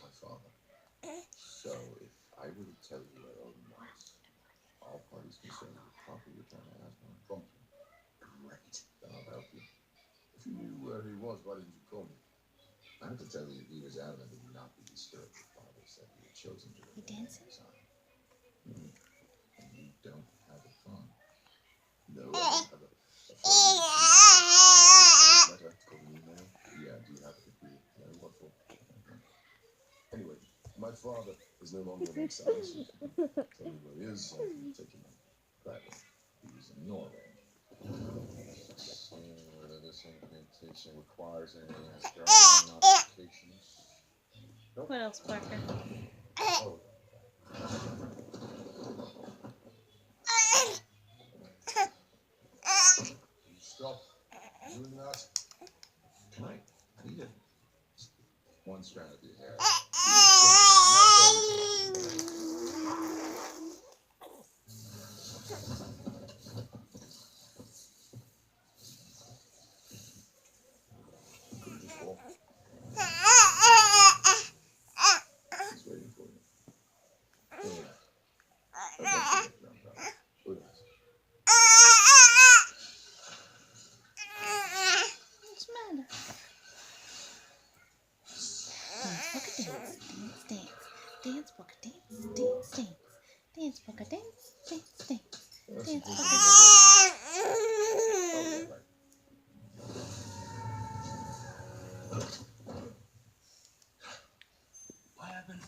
my father. So if I were to tell you where Odin was, all parties concerned would probably return my asthma promptly. Great. Then I'll help you. If you knew where he was, why didn't you call me? I have to tell you, he was adamant that he not be disturbed. Your father said he had chosen to remain in exile. And you don't have a phone. No, I don't have a phone. Letter, or an email. Yeah, do you have a degree? No, what for? Anyway, my father is no longer in exile, so if you can tell me where he is, I can take him in. Gladly. He's in Norway. Seeing whether this incantation requires any astronomy modifications. Nope. What else, Parker? Oh. You stop doing that. Can I need it? One strand of your hair. Could just walk. He's waiting for you. Yeah. What's the matter? Dance, Parker, dance. Dance, dance. Dance, Parker, dance. Dance, dance. Dance, Parker, I have been